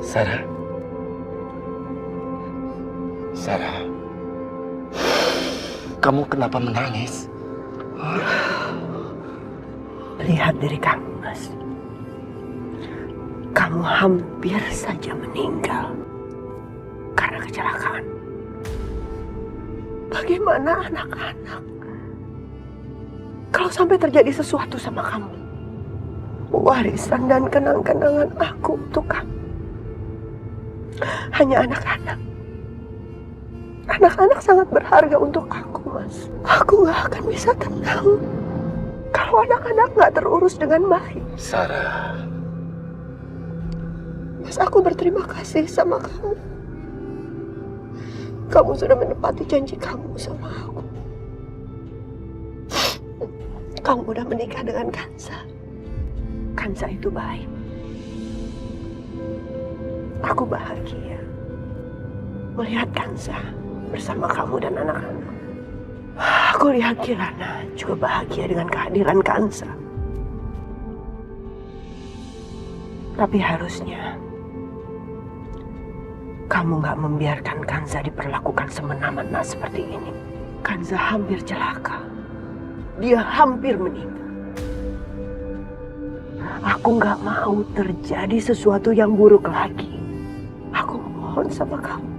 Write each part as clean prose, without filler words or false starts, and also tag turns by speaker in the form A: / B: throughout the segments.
A: Sarah. Sarah. Kamu kenapa menangis?
B: Lihat diri kamu, Mas. Kamu hampir saja meninggal karena kecelakaan. Bagaimana anak-anak kalau sampai terjadi sesuatu sama kamu? Warisan dan kenang-kenangan aku untuk kamu hanya anak-anak. Anak-anak sangat berharga untuk aku, Mas. Aku gak akan bisa tenang kalau anak-anak gak terurus dengan baik.
A: Sarah.
B: Mas, aku berterima kasih sama kamu. Kamu sudah menepati janji kamu sama aku. Kamu udah menikah dengan Kansa. Kansa itu baik. Aku bahagia melihat Kansa bersama kamu dan anak-anak. Aku lihat Kirana juga bahagia dengan kehadiran Kansa. Tapi harusnya kamu gak membiarkan Kansa diperlakukan semena-mena seperti ini. Kansa hampir celaka. Dia hampir meninggal. Aku gak mau terjadi sesuatu yang buruk lagi. Aku mohon sama kamu.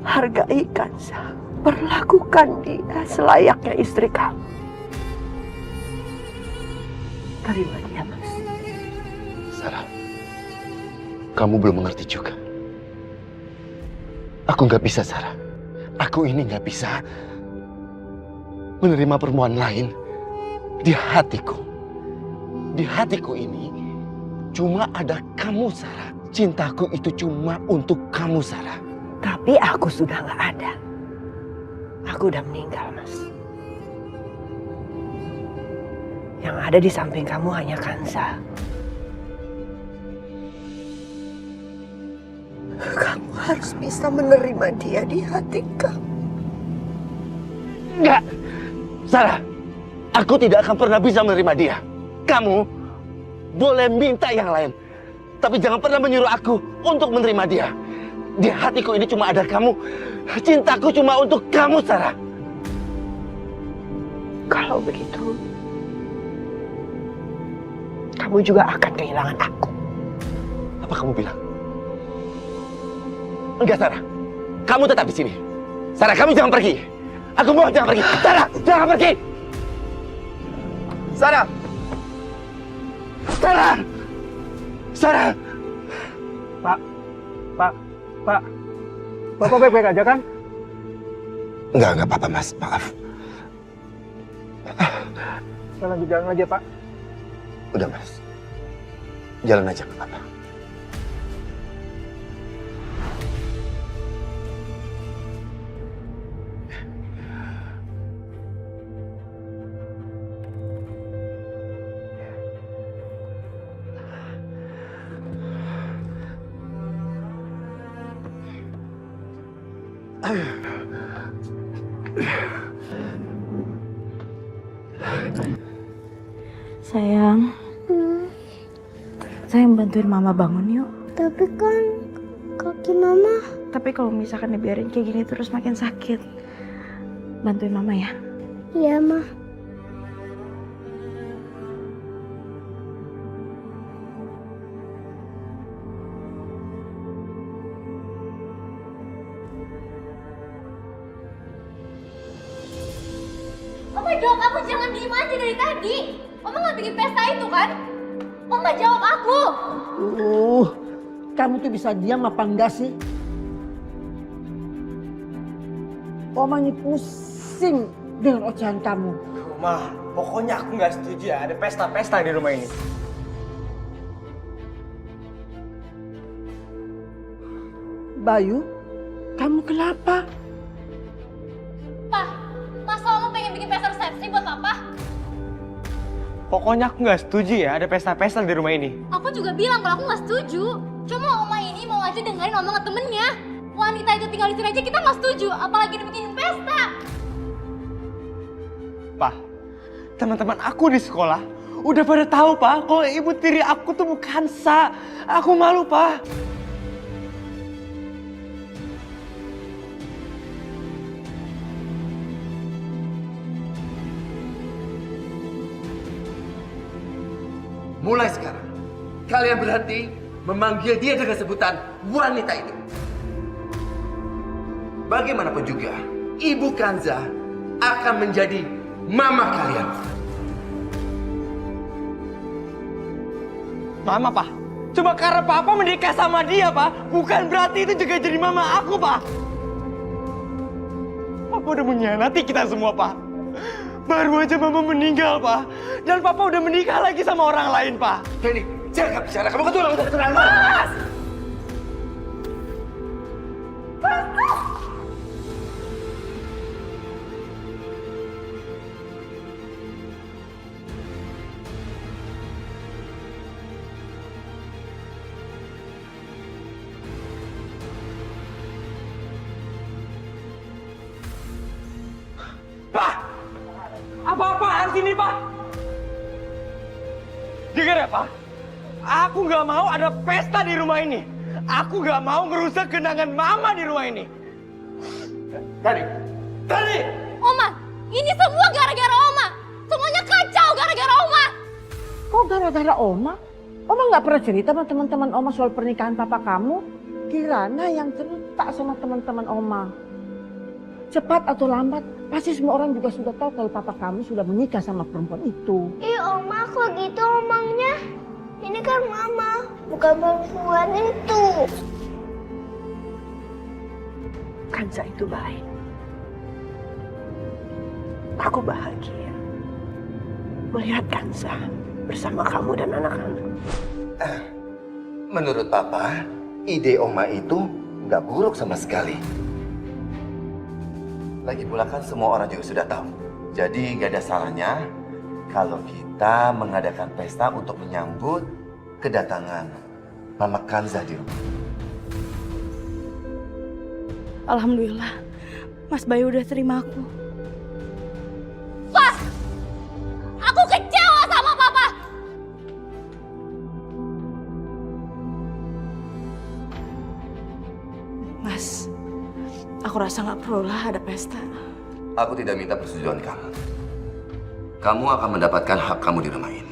B: Hargai Kansa. Perlakukan dia selayaknya istri kamu. Terima dia, Mas.
A: Sarah. Kamu belum mengerti juga. Aku nggak bisa, Sarah. Aku ini nggak bisa menerima perempuan lain di hatiku. Di hatiku ini cuma ada kamu, Sarah. Cintaku itu cuma untuk kamu, Sarah.
B: Tapi aku sudah nggak ada. Aku udah meninggal, Mas. Yang ada di samping kamu hanya Kansa. Kamu harus bisa menerima dia di hati kamu.
A: Enggak, Sarah. Aku tidak akan pernah bisa menerima dia. Kamu boleh minta yang lain, tapi jangan pernah menyuruh aku untuk menerima dia. Di hatiku ini cuma ada kamu. Cintaku cuma untuk kamu, Sarah.
B: Kalau begitu, kamu juga akan kehilangan aku.
A: Apa kamu bilang? Enggak, Sarah. Kamu tetap di sini. Sarah, kamu jangan pergi. Aku mohon jangan pergi. Sarah, jangan pergi. Sarah. Sarah. Sarah.
C: Pak. Bapak baik-baik aja kan?
A: Enggak apa-apa, Mas. Maaf.
C: Kita lanjut jalan aja, Pak.
A: Udah, Mas. Jalan aja, nggak apa-apa.
D: Sayang, sayang bantuin mama bangun yuk.
E: Tapi kan kaki mama.
D: Tapi kalau misalkan dibiarin kayak gini terus makin sakit. Bantuin mama ya.
E: Iya, Ma.
F: Oma jawab aku, jangan diem aja dari tadi. Oma nggak bikin pesta itu kan? Oma jawab aku.
G: Kamu tuh bisa diam apa enggak sih? Oma ini pusing dengan ocehan kamu.
C: Ma, pokoknya aku nggak setuju ya ada pesta-pesta di rumah ini.
G: Bayu, kamu kenapa?
F: Pak, masa Oma pengen bikin pesta resepsi buat Papa?
C: Pokoknya aku nggak setuju ya ada pesta-pesta di rumah ini.
F: Aku juga bilang kalau aku nggak setuju. Cuma Oma ini mau aja dengerin omongan temennya. Wanita itu tinggal di sini aja kita nggak setuju, apalagi dibikin pesta.
C: Pak, teman-teman aku di sekolah udah pada tahu Pak kalau ibu tiri aku tuh bukan Sa. Aku malu Pak.
A: Mulai sekarang, kalian berhenti memanggil dia dengan sebutan wanita itu. Bagaimanapun juga, Ibu Kanza akan menjadi mama kalian.
C: Mama Pak, cuma karena Papa menikah sama dia Pak, bukan berarti itu juga jadi mama aku Pak. Papa udah mengkhianati kita semua Pak. Baru aja Mama meninggal Pak, dan Papa udah menikah lagi sama orang lain Pak.
A: Henny, jangan bicara. Kamu ketulang udah ketulang. Mas!
C: Pak! Apa-apaan sini, Pak? Dengar ya, Pak? Aku nggak mau ada pesta di rumah ini. Aku nggak mau ngerusak kenangan Mama di rumah ini. Tadi!
F: Oma, ini semua gara-gara Oma. Semuanya kacau gara-gara Oma.
G: Kok gara-gara Oma? Oma nggak pernah cerita sama teman-teman Oma soal pernikahan papa kamu? Kirana yang cerita sama teman-teman Oma. Cepat atau lambat, pasti semua orang juga sudah tahu kalau papa kamu sudah menikah sama perempuan itu.
E: Ih, Oma kok gitu ngomongnya? Ini kan Mama, bukan perempuan itu.
B: Kanza itu baik. Aku bahagia melihat Kanza bersama kamu dan anak-anak.
A: Menurut Papa, ide Oma itu nggak buruk sama sekali. Lagi pula kan semua orang juga sudah tahu. Jadi nggak ada salahnya kalau kita mengadakan pesta untuk menyambut kedatangan Mama Kanza di rumah.
D: Alhamdulillah, Mas Bayu udah terima aku.
F: Pak! Aku kecewa sama Papa.
D: Mas, aku rasa nggak perlu lah ada pesta.
A: Aku tidak minta persetujuan kamu. Kamu akan mendapatkan hak kamu di rumah ini.